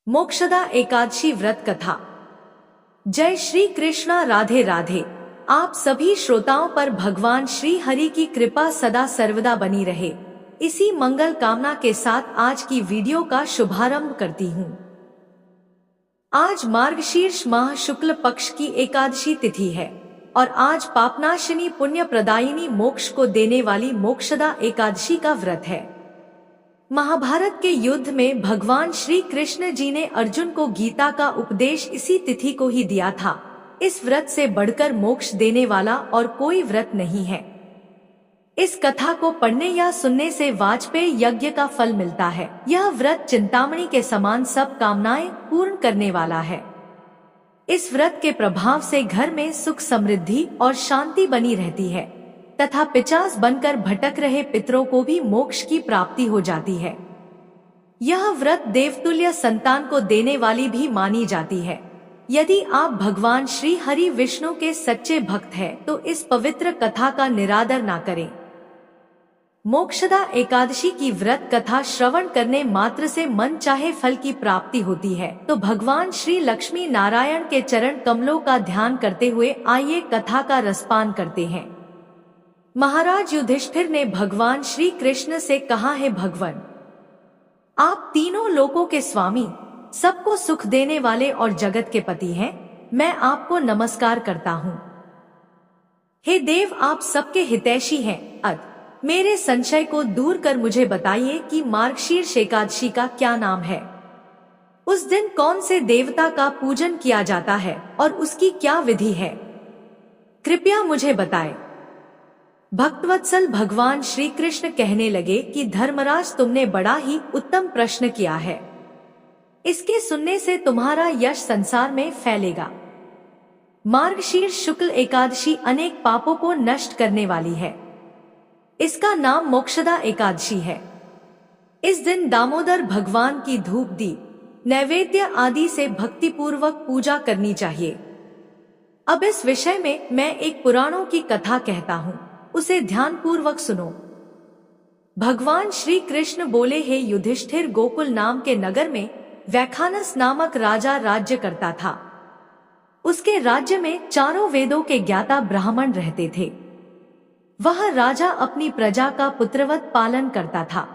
मोक्षदा एकादशी व्रत कथा। जय श्री कृष्णा, राधे राधे। आप सभी श्रोताओं पर भगवान श्री हरि की कृपा सदा सर्वदा बनी रहे, इसी मंगल कामना के साथ आज की वीडियो का शुभारंभ करती हूँ। आज मार्गशीर्ष माह शुक्ल पक्ष की एकादशी तिथि है और आज पापनाशिनी पुण्य प्रदायिनी मोक्ष को देने वाली मोक्षदा एकादशी का व्रत है। महाभारत के युद्ध में भगवान श्री कृष्ण जी ने अर्जुन को गीता का उपदेश इसी तिथि को ही दिया था। इस व्रत से बढ़कर मोक्ष देने वाला और कोई व्रत नहीं है। इस कथा को पढ़ने या सुनने से वाजपेयी यज्ञ का फल मिलता है। यह व्रत चिंतामणि के समान सब कामनाएं पूर्ण करने वाला है। इस व्रत के प्रभाव से घर में सुख समृद्धि और शांति बनी रहती है तथा पिचास बनकर भटक रहे पितरों को भी मोक्ष की प्राप्ति हो जाती है। यह व्रत देवतुल्य संतान को देने वाली भी मानी जाती है। यदि आप भगवान श्री हरि विष्णु के सच्चे भक्त हैं, तो इस पवित्र कथा का निरादर ना करें। मोक्षदा एकादशी की व्रत कथा श्रवण करने मात्र से मन चाहे फल की प्राप्ति होती है, तो भगवान श्री लक्ष्मी नारायण के चरण कमलों का ध्यान करते हुए आइए कथा का रसपान करते हैं। महाराज युधिष्ठिर ने भगवान श्री कृष्ण से कहा है, भगवान, आप तीनों लोकों के स्वामी, सबको सुख देने वाले और जगत के पति हैं। मैं आपको नमस्कार करता हूँ। हे देव, आप सबके हितैषी हैं। मेरे संशय को दूर कर मुझे बताइए कि मार्गशीर्ष एकादशी का क्या नाम है। उस दिन कौन से देवता का पूजन किया जाता है और उसकी क्या विधि है, कृपया मुझे बताएं। भक्तवत्सल भगवान श्री कृष्ण कहने लगे कि धर्मराज, तुमने बड़ा ही उत्तम प्रश्न किया है। इसके सुनने से तुम्हारा यश संसार में फैलेगा। मार्गशीर्ष शुक्ल एकादशी अनेक पापों को नष्ट करने वाली है। इसका नाम मोक्षदा एकादशी है। इस दिन दामोदर भगवान की धूप दीप नैवेद्य आदि से भक्तिपूर्वक पूजा करनी चाहिए। अब इस विषय में मैं एक पुराणों की कथा कहता हूँ, उसे ध्यान पूर्वक सुनो। भगवान श्री कृष्ण बोले, हे युधिष्ठिर, गोकुल नाम के नगर में वैखानस नामक राजा राज्य करता था। उसके राज्य में चारों वेदों के ज्ञाता ब्राह्मण रहते थे। वह राजा अपनी प्रजा का पुत्रवत पालन करता था।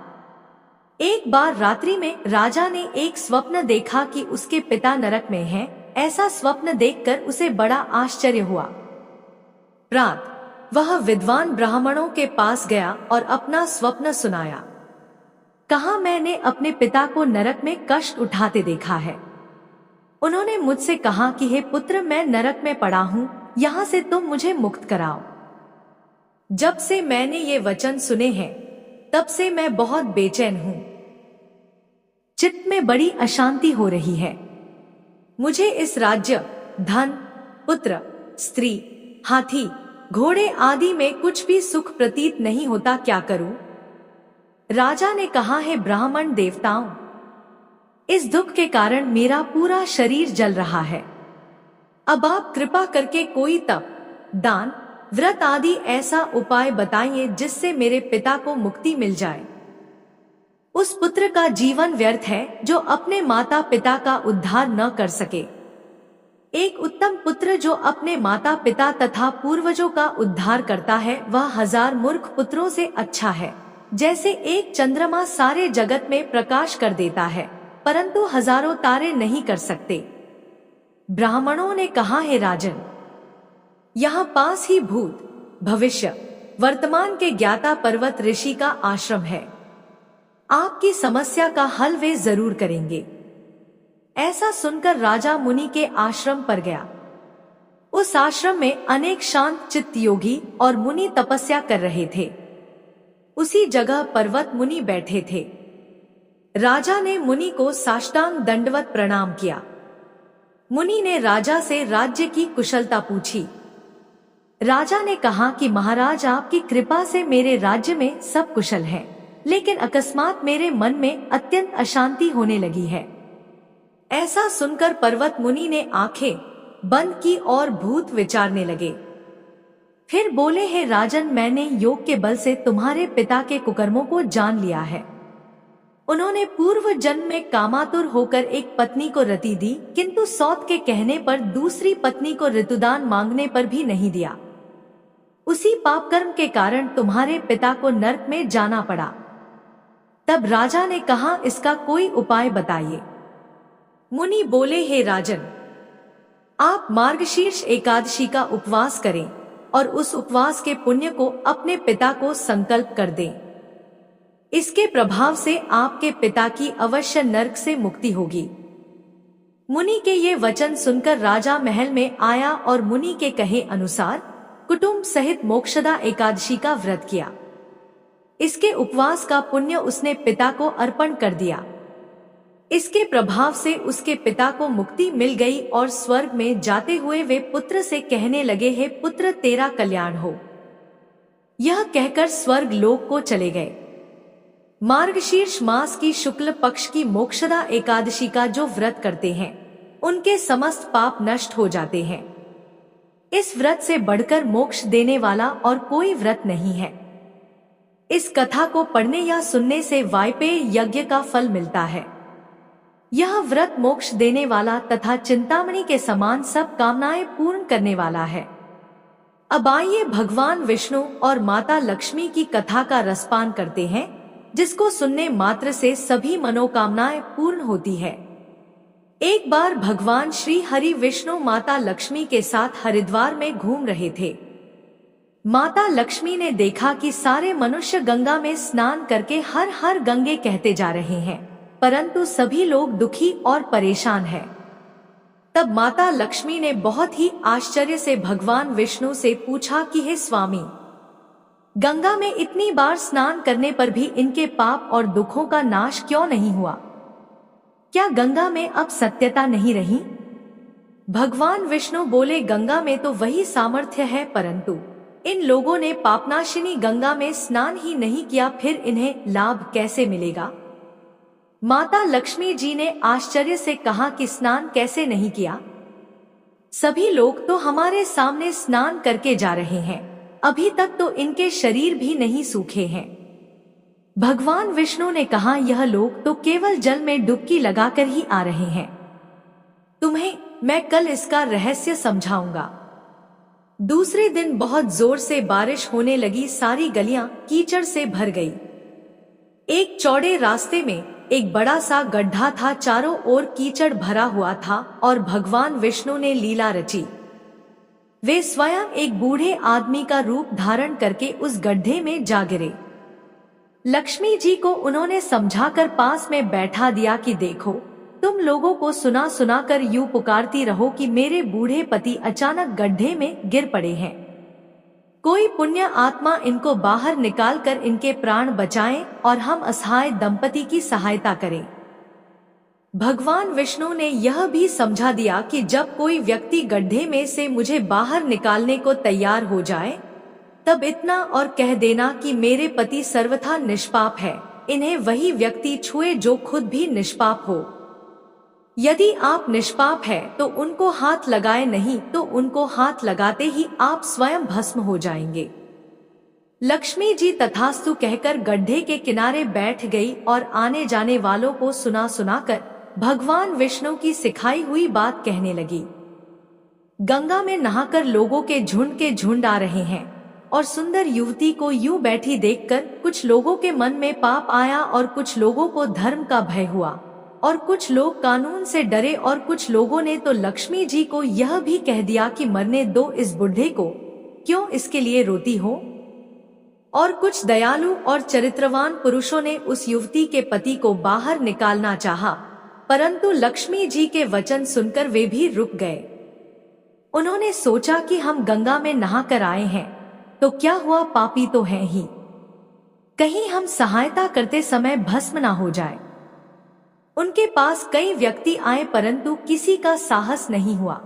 एक बार रात्रि में राजा ने एक स्वप्न देखा कि उसके पिता नरक में हैं। ऐसा स्वप्न देखकर उसे बड़ा आश्चर्य हुआ। प्रातः वह विद्वान ब्राह्मणों के पास गया और अपना स्वप्न सुनाया। कहा, मैंने अपने पिता को नरक में कष्ट उठाते देखा है। उन्होंने मुझसे कहा कि हे पुत्र, मैं नरक में पड़ा हूँ, यहाँ से तुम मुझे मुक्त कराओ। जब से मैंने ये वचन सुने हैं, तब से मैं बहुत बेचैन हूँ। चित्त में बड़ी अशांति हो रही है। मुझे इस राज्य, धन, पुत्र, स्त्री, हाथी, घोड़े आदि में कुछ भी सुख प्रतीत नहीं होता, क्या करूं? राजा ने कहा, है ब्राह्मण देवताओं, इस दुख के कारण मेरा पूरा शरीर जल रहा है। अब आप कृपा करके कोई तप, दान, व्रत आदि ऐसा उपाय बताइए जिससे मेरे पिता को मुक्ति मिल जाए। उस पुत्र का जीवन व्यर्थ है जो अपने माता पिता का उद्धार न कर सके। एक उत्तम पुत्र जो अपने माता पिता तथा पूर्वजों का उद्धार करता है, वह 1000 मूर्ख पुत्रों से अच्छा है। जैसे एक चंद्रमा सारे जगत में प्रकाश कर देता है, परंतु हजारों तारे नहीं कर सकते। ब्राह्मणों ने कहा, है राजन, यहाँ पास ही भूत, भविष्य, वर्तमान के ज्ञाता पर्वत ऋषि का आश्रम है। आपकी समस्या का हल वे जरूर करेंगे। ऐसा सुनकर राजा मुनि के आश्रम पर गया। उस आश्रम में अनेक शांत चित्त योगी और मुनि तपस्या कर रहे थे। उसी जगह पर्वत मुनि बैठे थे। राजा ने मुनि को साष्टांग दंडवत प्रणाम किया। मुनि ने राजा से राज्य की कुशलता पूछी। राजा ने कहा कि महाराज, आपकी कृपा से मेरे राज्य में सब कुशल है, लेकिन अकस्मात मेरे मन में अत्यंत अशांति होने लगी है। ऐसा सुनकर पर्वत मुनि ने आंखें बंद की और भूत विचारने लगे। फिर बोले, हे राजन, मैंने योग के बल से तुम्हारे पिता के कुकर्मों को जान लिया है। उन्होंने पूर्व जन्म में कामातुर होकर एक पत्नी को रति दी, किंतु सौत के कहने पर दूसरी पत्नी को ऋतुदान मांगने पर भी नहीं दिया। उसी पाप कर्म के कारण तुम्हारे पिता को नरक में जाना पड़ा। तब राजा ने कहा, इसका कोई उपाय बताइए। मुनि बोले, हे राजन, आप मार्गशीर्ष एकादशी का उपवास करें और उस उपवास के पुण्य को अपने पिता को संकल्प कर दें। इसके प्रभाव से आपके पिता की अवश्य नरक से मुक्ति होगी। मुनि के ये वचन सुनकर राजा महल में आया और मुनि के कहे अनुसार कुटुंब सहित मोक्षदा एकादशी का व्रत किया। इसके उपवास का पुण्य उसने पिता को अर्पण कर दिया। इसके प्रभाव से उसके पिता को मुक्ति मिल गई और स्वर्ग में जाते हुए वे पुत्र से कहने लगे, हे पुत्र, तेरा कल्याण हो। यह कहकर स्वर्ग लोक को चले गए। मार्गशीर्ष मास की शुक्ल पक्ष की मोक्षदा एकादशी का जो व्रत करते हैं उनके समस्त पाप नष्ट हो जाते हैं। इस व्रत से बढ़कर मोक्ष देने वाला और कोई व्रत नहीं है। इस कथा को पढ़ने या सुनने से वायपेय यज्ञ का फल मिलता है। यह व्रत मोक्ष देने वाला तथा चिंतामणि के समान सब कामनाएं पूर्ण करने वाला है। अब आइए भगवान विष्णु और माता लक्ष्मी की कथा का रसपान करते हैं, जिसको सुनने मात्र से सभी मनोकामनाएं पूर्ण होती है। एक बार भगवान श्री हरि विष्णु माता लक्ष्मी के साथ हरिद्वार में घूम रहे थे। माता लक्ष्मी ने देखा कि सारे मनुष्य गंगा में स्नान करके हर हर गंगे कहते जा रहे हैं, परंतु सभी लोग दुखी और परेशान हैं। तब माता लक्ष्मी ने बहुत ही आश्चर्य से भगवान विष्णु से पूछा कि हे स्वामी, गंगा में इतनी बार स्नान करने पर भी इनके पाप और दुखों का नाश क्यों नहीं हुआ? क्या गंगा में अब सत्यता नहीं रही? भगवान विष्णु बोले, गंगा में तो वही सामर्थ्य है, परंतु इन लोगों ने पापनाशिनी गंगा में स्नान ही नहीं किया, फिर इन्हें लाभ कैसे मिलेगा? माता लक्ष्मी जी ने आश्चर्य से कहा कि स्नान कैसे नहीं किया? सभी लोग तो हमारे सामने स्नान करके जा रहे हैं, अभी तक तो इनके शरीर भी नहीं सूखे हैं। भगवान विष्णु ने कहा, यह लोग तो केवल जल में डुबकी लगाकर ही आ रहे हैं। तुम्हें मैं कल इसका रहस्य समझाऊंगा। दूसरे दिन बहुत जोर से बारिश होने लगी। सारी गलियां कीचड़ से भर गई। एक चौड़े रास्ते में एक बड़ा सा गड्ढा था, चारों ओर कीचड़ भरा हुआ था और भगवान विष्णु ने लीला रची। वे स्वयं एक बूढ़े आदमी का रूप धारण करके उस गड्ढे में जा गिरे। लक्ष्मी जी को उन्होंने समझाकर पास में बैठा दिया कि देखो, तुम लोगों को सुना सुना कर यूं पुकारती रहो कि मेरे बूढ़े पति अचानक गड्ढे में गिर पड़े हैं। कोई पुण्य आत्मा इनको बाहर निकाल कर इनके प्राण बचाएं और हम असहाय दंपति की सहायता करें। भगवान विष्णु ने यह भी समझा दिया कि जब कोई व्यक्ति गड्ढे में से मुझे बाहर निकालने को तैयार हो जाए, तब इतना और कह देना कि मेरे पति सर्वथा निष्पाप है, इन्हें वही व्यक्ति छुए जो खुद भी निष्पाप हो। यदि आप निष्पाप है तो उनको हाथ लगाए, नहीं तो उनको हाथ लगाते ही आप स्वयं भस्म हो जाएंगे। लक्ष्मी जी तथास्तु कहकर गड्ढे के किनारे बैठ गई और आने जाने वालों को सुना सुनाकर भगवान विष्णु की सिखाई हुई बात कहने लगी। गंगा में नहाकर लोगों के झुंड आ रहे हैं और सुंदर युवती को यूं बैठी देखकर कुछ लोगों के मन में पाप आया और कुछ लोगों को धर्म का भय हुआ और कुछ लोग कानून से डरे और कुछ लोगों ने तो लक्ष्मी जी को यह भी कह दिया कि मरने दो इस बुढ़े को, क्यों इसके लिए रोती हो? और कुछ दयालु और चरित्रवान पुरुषों ने उस युवती के पति को बाहर निकालना चाहा, परंतु लक्ष्मी जी के वचन सुनकर वे भी रुक गए। उन्होंने सोचा कि हम गंगा में नहा कर आए हैं तो क्या हुआ, पापी तो हैं ही, कहीं हम सहायता करते समय भस्म ना हो जाए। उनके पास कई व्यक्ति आए परंतु किसी का साहस नहीं हुआ।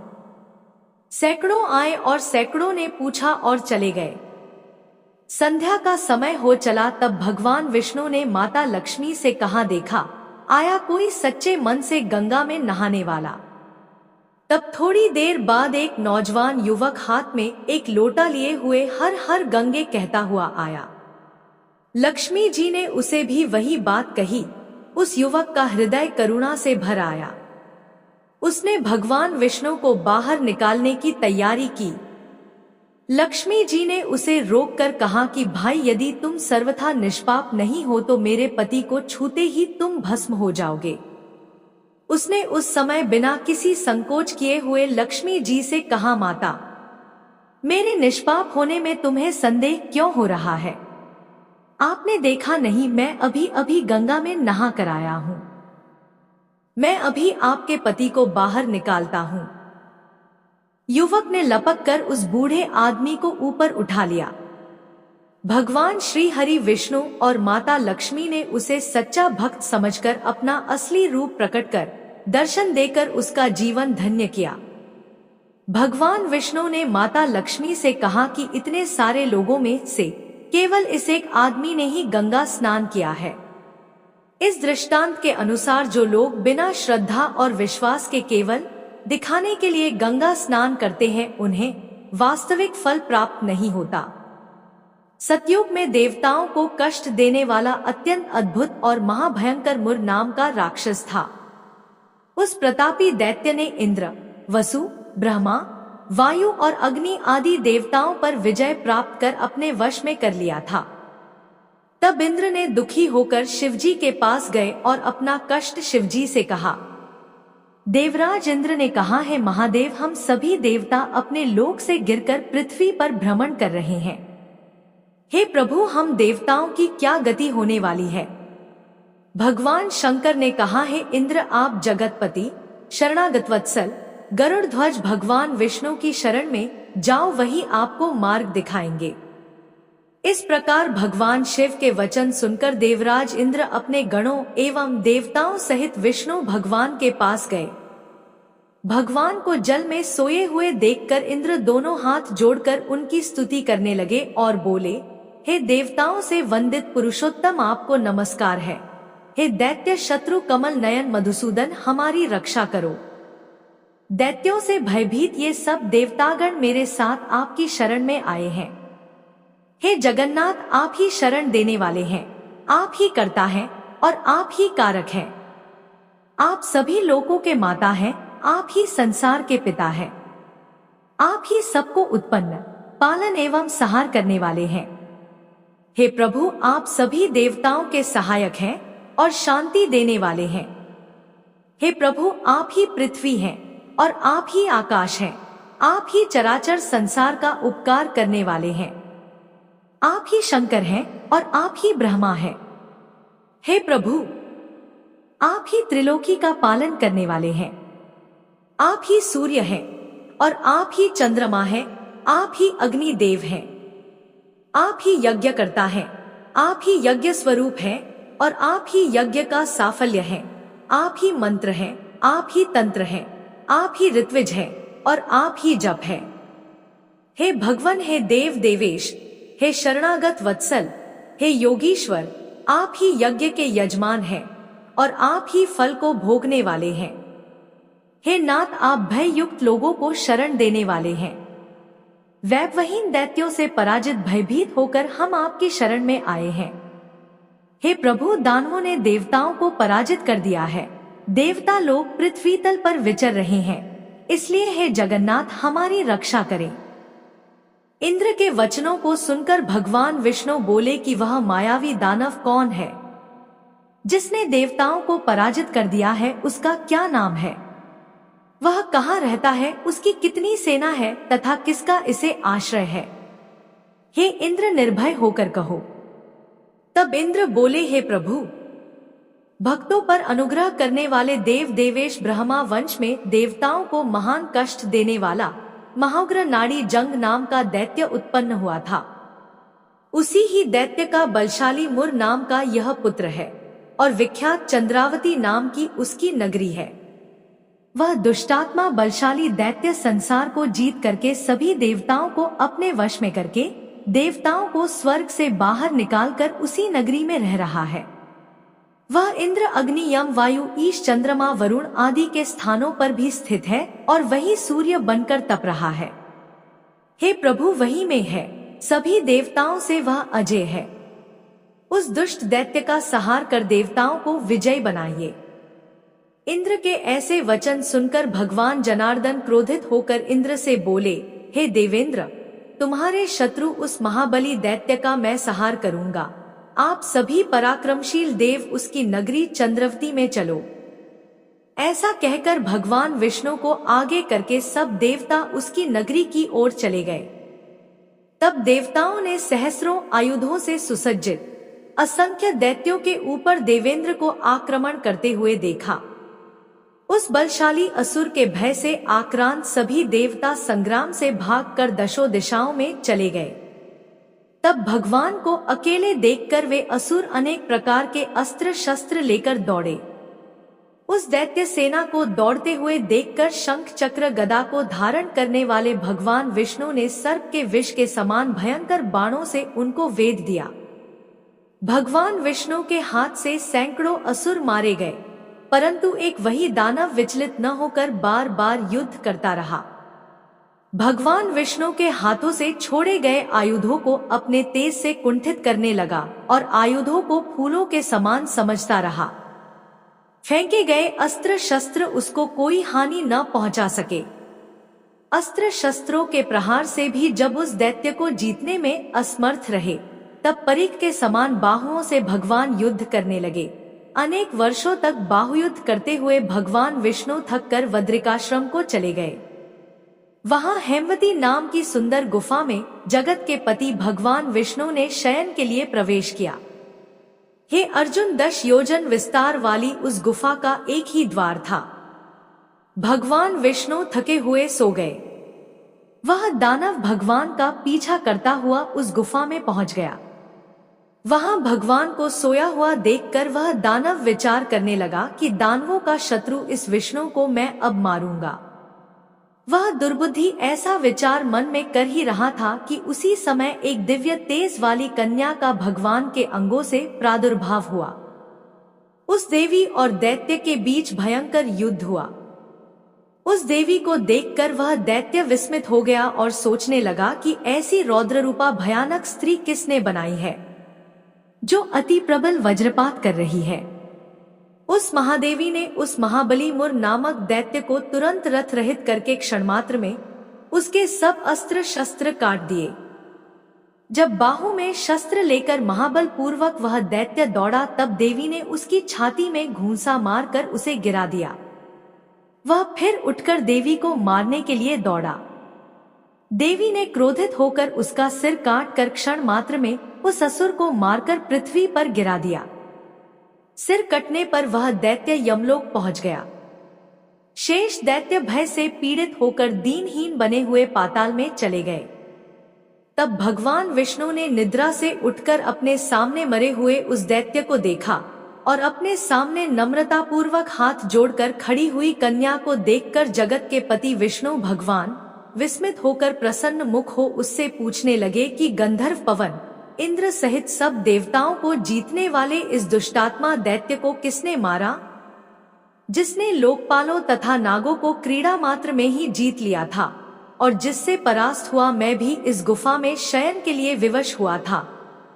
सैकड़ों आए और सैकड़ों ने पूछा और चले गए। संध्या का समय हो चला, तब भगवान विष्णु ने माता लक्ष्मी से कहा, देखा आया कोई सच्चे मन से गंगा में नहाने वाला। तब थोड़ी देर बाद एक नौजवान युवक हाथ में एक लोटा लिए हुए हर हर गंगे कहता हुआ आया। लक्ष्मी जी ने उसे भी वही बात कही। उस युवक का हृदय करुणा से भर आया। उसने भगवान विष्णु को बाहर निकालने की तैयारी की। लक्ष्मी जी ने उसे रोककर कहा कि भाई, यदि तुम सर्वथा निष्पाप नहीं हो तो मेरे पति को छूते ही तुम भस्म हो जाओगे। उसने उस समय बिना किसी संकोच किए हुए लक्ष्मी जी से कहा, माता, मेरे निष्पाप होने में तुम्हें संदेह क्यों हो रहा है? आपने देखा नहीं, मैं अभी अभी गंगा में नहा कर आया हूं। मैं अभी आपके पति को बाहर निकालता हूं। युवक ने लपक कर उस बूढ़े आदमी को ऊपर उठा लिया। भगवान श्री हरि विष्णु और माता लक्ष्मी ने उसे सच्चा भक्त समझकर अपना असली रूप प्रकट कर दर्शन देकर उसका जीवन धन्य किया। भगवान विष्णु ने माता लक्ष्मी से कहा कि इतने सारे लोगों में से केवल इस एक आदमी ने ही गंगा स्नान किया है। इस दृष्टांत के अनुसार जो लोग बिना श्रद्धा और विश्वास के केवल दिखाने के लिए गंगा स्नान करते हैं, उन्हें वास्तविक फल प्राप्त नहीं होता। सतयुग में देवताओं को कष्ट देने वाला अत्यंत अद्भुत और महाभयंकर मुर नाम का राक्षस था। उस प्रतापी दैत्य ने इंद्र, वसु, ब्रह्मा, वायु और अग्नि आदि देवताओं पर विजय प्राप्त कर अपने वश में कर लिया था। तब इंद्र ने दुखी होकर शिवजी के पास गए और अपना कष्ट शिवजी से कहा। देवराज इंद्र ने कहा, है महादेव, हम सभी देवता अपने लोक से गिरकर पृथ्वी पर भ्रमण कर रहे हैं। हे प्रभु, हम देवताओं की क्या गति होने वाली है? भगवान शंकर ने कहा, है इंद्र, आप जगतपति, शरणागत वत्सल, गरुड़ ध्वज भगवान विष्णु की शरण में जाओ, वही आपको मार्ग दिखाएंगे। इस प्रकार भगवान शिव के वचन सुनकर देवराज इंद्र अपने गणों एवं देवताओं सहित विष्णु भगवान के पास गए। भगवान को जल में सोए हुए देखकर इंद्र दोनों हाथ जोड़कर उनकी स्तुति करने लगे और बोले, हे देवताओं से वंदित पुरुषोत्तम, आपको नमस्कार है। हे दैत्य शत्रु कमल नयन मधुसूदन, हमारी रक्षा करो। दैत्यों से भयभीत ये सब देवतागण मेरे साथ आपकी शरण में आए हैं। हे जगन्नाथ, आप ही शरण देने वाले हैं, आप ही कर्ता हैं और आप ही कारक हैं। आप सभी लोगों के माता हैं, आप ही संसार के पिता हैं। आप ही सबको उत्पन्न, पालन एवं सहार करने वाले हैं। हे प्रभु, आप सभी देवताओं के सहायक हैं और शांति देने वाले हैं। हे प्रभु, आप ही पृथ्वी हैं और आप ही आकाश हैं। आप ही चराचर संसार का उपकार करने वाले हैं। आप ही शंकर हैं और आप ही ब्रह्मा हैं। हे प्रभु, आप ही त्रिलोकी का पालन करने वाले हैं। आप ही सूर्य हैं और आप ही चंद्रमा हैं। आप ही अग्नि देव हैं। आप ही यज्ञ करता हैं। आप ही यज्ञ स्वरूप हैं और आप ही यज्ञ का साफल्य हैं। आप ही मंत्र हैं, आप ही तंत्र हैं, आप ही ऋत्विज हैं और आप ही जप हैं। हे भगवन, हे देव देवेश, हे शरणागत वत्सल, हे योगीश्वर, आप ही यज्ञ के यजमान हैं और आप ही फल को भोगने वाले हैं। हे नाथ, आप भय युक्त लोगों को शरण देने वाले हैं। वैभवहीन दैत्यों से पराजित भयभीत होकर हम आपकी शरण में आए हैं। हे प्रभु, दानवों ने देवताओं को पराजित कर दिया है। देवता लोग पृथ्वी तल पर विचर रहे हैं, इसलिए हे जगन्नाथ, हमारी रक्षा करें। इंद्र के वचनों को सुनकर भगवान विष्णु बोले कि वह मायावी दानव कौन है जिसने देवताओं को पराजित कर दिया है? उसका क्या नाम है? वह कहाँ रहता है? उसकी कितनी सेना है तथा किसका इसे आश्रय है? हे इंद्र, निर्भय होकर कहो। तब इंद्र बोले, हे प्रभु, भक्तों पर अनुग्रह करने वाले देव देवेश, ब्रह्मा वंश में देवताओं को महान कष्ट देने वाला महाउग्र नाड़ी जंग नाम का दैत्य उत्पन्न हुआ था। उसी ही दैत्य का बलशाली मुर नाम का यह पुत्र है और विख्यात चंद्रावती नाम की उसकी नगरी है। वह दुष्टात्मा बलशाली दैत्य संसार को जीत करके सभी देवताओं को अपने वश में करके देवताओं को स्वर्ग से बाहर निकालकर उसी नगरी में रह रहा है। वह इंद्र, अग्नि, यम, वायु, ईश, चंद्रमा, वरुण आदि के स्थानों पर भी स्थित है और वही सूर्य बनकर तप रहा है। हे प्रभु, वही में है। सभी देवताओं से वह अजय है। उस दुष्ट दैत्य का संहार कर देवताओं को विजयी बनाइए। इंद्र के ऐसे वचन सुनकर भगवान जनार्दन क्रोधित होकर इंद्र से बोले, हे देवेंद्र, तुम्हारे शत्रु उस महाबली दैत्य का मैं संहार करूंगा। आप सभी पराक्रमशील देव उसकी नगरी चंद्रवती में चलो। ऐसा कहकर भगवान विष्णु को आगे करके सब देवता उसकी नगरी की ओर चले गए। तब देवताओं ने सहस्रों आयुधों से सुसज्जित असंख्य दैत्यों के ऊपर देवेंद्र को आक्रमण करते हुए देखा। उस बलशाली असुर के भय से आक्रांत सभी देवता संग्राम से भागकर दशों दिशाओं में चले गए। तब भगवान को अकेले देखकर वे असुर अनेक प्रकार के अस्त्र शस्त्र लेकर दौड़े। उस दैत्य सेना को दौड़ते हुए देखकर शंख चक्र गदा को धारण करने वाले भगवान विष्णु ने सर्प के विष के समान भयंकर बाणों से उनको वेध दिया। भगवान विष्णु के हाथ से सैकड़ों असुर मारे गए, परंतु एक वही दानव विचलित न होकर बार बार युद्ध करता रहा। भगवान विष्णु के हाथों से छोड़े गए आयुधों को अपने तेज से कुंठित करने लगा और आयुधों को फूलों के समान समझता रहा। फेंके गए अस्त्र शस्त्र उसको कोई हानि न पहुंचा सके। अस्त्र शस्त्रों के प्रहार से भी जब उस दैत्य को जीतने में असमर्थ रहे, तब परीख के समान बाहुओं से भगवान युद्ध करने लगे। अनेक वर्षों तक बाहुयुद्ध करते हुए भगवान विष्णु थककर बद्रिकाश्रम को चले गए। वहां हेमवती नाम की सुंदर गुफा में जगत के पति भगवान विष्णु ने शयन के लिए प्रवेश किया। हे अर्जुन, 10 योजन विस्तार वाली उस गुफा का एक ही द्वार था। भगवान विष्णु थके हुए सो गए। वह दानव भगवान का पीछा करता हुआ उस गुफा में पहुंच गया। वहां भगवान को सोया हुआ देखकर वह दानव विचार करने लगा कि दानवों का शत्रु इस विष्णु को मैं अब मारूंगा। वह दुर्बुद्धि ऐसा विचार मन में कर ही रहा था कि उसी समय एक दिव्य तेज वाली कन्या का भगवान के अंगों से प्रादुर्भाव हुआ। उस देवी और दैत्य के बीच भयंकर युद्ध हुआ। उस देवी को देखकर वह दैत्य विस्मित हो गया और सोचने लगा कि ऐसी रौद्र रूपा भयानक स्त्री किसने बनाई है, जो अति प्रबल वज्रपात कर रही है। उस महादेवी ने उस महाबली मुर नामक दैत्य को तुरंत रथ रहित करके क्षणमात्र में उसके सब अस्त्र शस्त्र काट दिए। जब बाहु में शस्त्र लेकर महाबल पूर्वक वह दैत्य दौड़ा, तब देवी ने उसकी छाती में घूंसा मारकर उसे गिरा दिया। वह फिर उठकर देवी को मारने के लिए दौड़ा। देवी ने क्रोधित होकर उसका सिर काटकर क्षण मात्र में उस असुर को मारकर पृथ्वी पर गिरा दिया। सिर कटने पर वह दैत्य यमलोक पहुंच गया। शेष दैत्य भय से पीड़ित होकर दीनहीन बने हुए पाताल में चले गए। तब भगवान विष्णु ने निद्रा से उठकर अपने सामने मरे हुए उस दैत्य को देखा और अपने सामने नम्रता पूर्वक हाथ जोड़कर खड़ी हुई कन्या को देखकर जगत के पति विष्णु भगवान विस्मित होकर प्रसन्न मुख हो उससे पूछने लगे कि गंधर्व पवन, इंद्र सहित सब देवताओं को जीतने वाले इस दुष्टात्मा दैत्य को किसने मारा, जिसने लोकपालों तथा नागों को क्रीड़ा मात्र में ही जीत लिया था और जिससे परास्त हुआ मैं भी इस गुफा में शयन के लिए विवश हुआ था।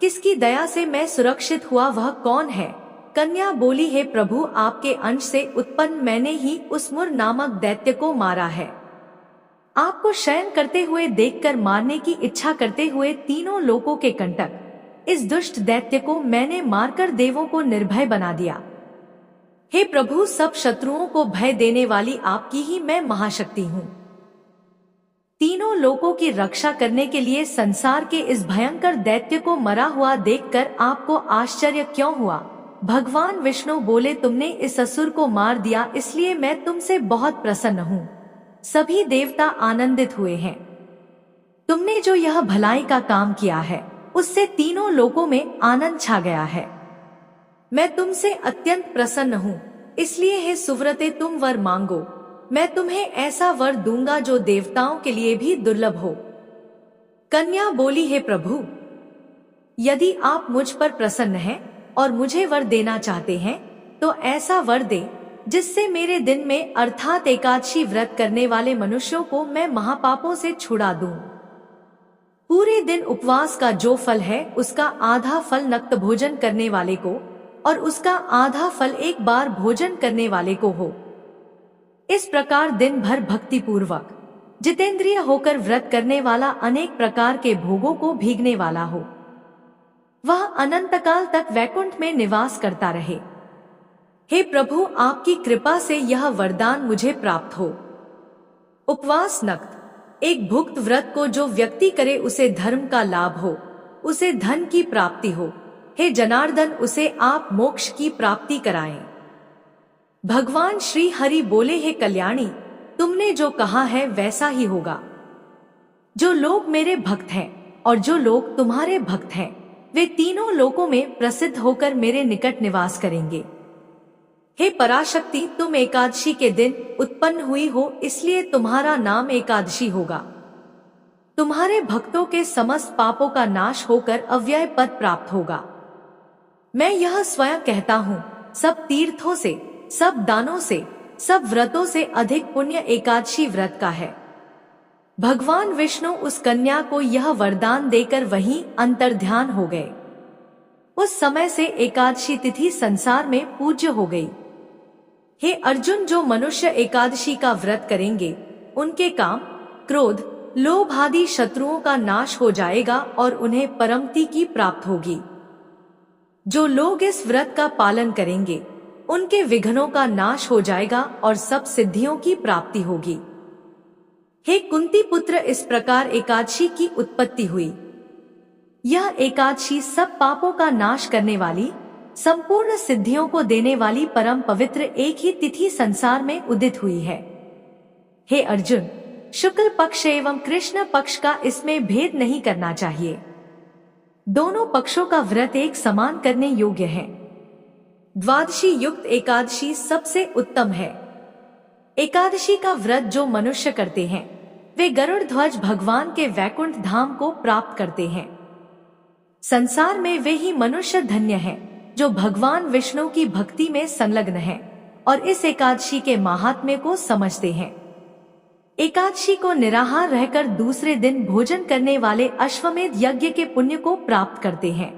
किसकी दया से मैं सुरक्षित हुआ, वह कौन है? कन्या बोली, हे प्रभु, आपके अंश से उत्पन्न मैंने ही उस मुर नामक दैत्य को मारा है। आपको शयन करते हुए देखकर मारने की इच्छा करते हुए तीनों लोकों के कंटक इस दुष्ट दैत्य को मैंने मारकर देवों को निर्भय बना दिया। हे प्रभु, सब शत्रुओं को भय देने वाली आपकी ही मैं महाशक्ति हूँ। तीनों लोकों की रक्षा करने के लिए संसार के इस भयंकर दैत्य को मरा हुआ देखकर आपको आश्चर्य क्यों हुआ? भगवान विष्णु बोले, तुमने इस असुर को मार दिया, इसलिए मैं तुमसे बहुत प्रसन्न हूँ। सभी देवता आनंदित हुए हैं। तुमने जो यह भलाई का काम किया है, उससे तीनों लोकों में आनंद छा गया है। मैं तुमसे अत्यंत प्रसन्न हूँ, इसलिए हे सुव्रते, तुम वर मांगो, मैं तुम्हें ऐसा वर दूंगा जो देवताओं के लिए भी दुर्लभ हो। कन्या बोली, हे प्रभु, यदि आप मुझ पर प्रसन्न हैं और मुझे वर देना चाहते हैं, तो ऐसा वर दे जिससे मेरे दिन में अर्थात एकादशी व्रत करने वाले मनुष्यों को मैं महापापों से छुड़ा दूं। पूरे दिन उपवास का जो फल है उसका आधा फल नक्त भोजन करने वाले को और उसका आधा फल एक बार भोजन करने वाले को हो। इस प्रकार दिन भर भक्ति पूर्वक जितेंद्रिय होकर व्रत करने वाला अनेक प्रकार के भोगों को भीगने वाला हो, वह अनंत काल तक वैकुंठ में निवास करता रहे। हे प्रभु, आपकी कृपा से यह वरदान मुझे प्राप्त हो। उपवास नक्त एक भुक्त व्रत को जो व्यक्ति करे उसे धर्म का लाभ हो, उसे धन की प्राप्ति हो। हे जनार्दन, उसे आप मोक्ष की प्राप्ति कराएं। भगवान श्री हरि बोले, हे कल्याणी, तुमने जो कहा है वैसा ही होगा। जो लोग मेरे भक्त हैं और जो लोग तुम्हारे भक्त हैं वे तीनों लोकों में प्रसिद्ध होकर मेरे निकट निवास करेंगे। हे पराशक्ति, तुम एकादशी के दिन उत्पन्न हुई हो, इसलिए तुम्हारा नाम एकादशी होगा। तुम्हारे भक्तों के समस्त पापों का नाश होकर अव्यय पद प्राप्त होगा। मैं यह स्वयं कहता हूँ, सब तीर्थों से, सब दानों से, सब व्रतों से अधिक पुण्य एकादशी व्रत का है। भगवान विष्णु उस कन्या को यह वरदान देकर वहीं अंतर्ध्यान हो गए। उस समय से एकादशी तिथि संसार में पूज्य हो गई। हे अर्जुन, जो मनुष्य एकादशी का व्रत करेंगे उनके काम, क्रोध, लोभ आदि शत्रुओं का नाश हो जाएगा और उन्हें परमति की प्राप्त होगी। जो लोग इस व्रत का पालन करेंगे उनके विघ्नों का नाश हो जाएगा और सब सिद्धियों की प्राप्ति होगी। हे कुंती पुत्र, इस प्रकार एकादशी की उत्पत्ति हुई। यह एकादशी सब पापों का नाश करने वाली, संपूर्ण सिद्धियों को देने वाली परम पवित्र एक ही तिथि संसार में उदित हुई है। हे अर्जुन, शुक्ल पक्ष एवं कृष्ण पक्ष का इसमें भेद नहीं करना चाहिए। दोनों पक्षों का व्रत एक समान करने योग्य है। द्वादशी युक्त एकादशी सबसे उत्तम है। एकादशी का व्रत जो मनुष्य करते हैं वे गरुड़ ध्वज भगवान के वैकुंठ धाम को प्राप्त करते हैं। संसार में वे ही मनुष्य धन्य हैं जो भगवान विष्णु की भक्ति में संलग्न हैं और इस एकादशी के महात्म्य को समझते हैं। एकादशी को निराहार रहकर दूसरे दिन भोजन करने वाले अश्वमेध यज्ञ के पुण्य को प्राप्त करते हैं।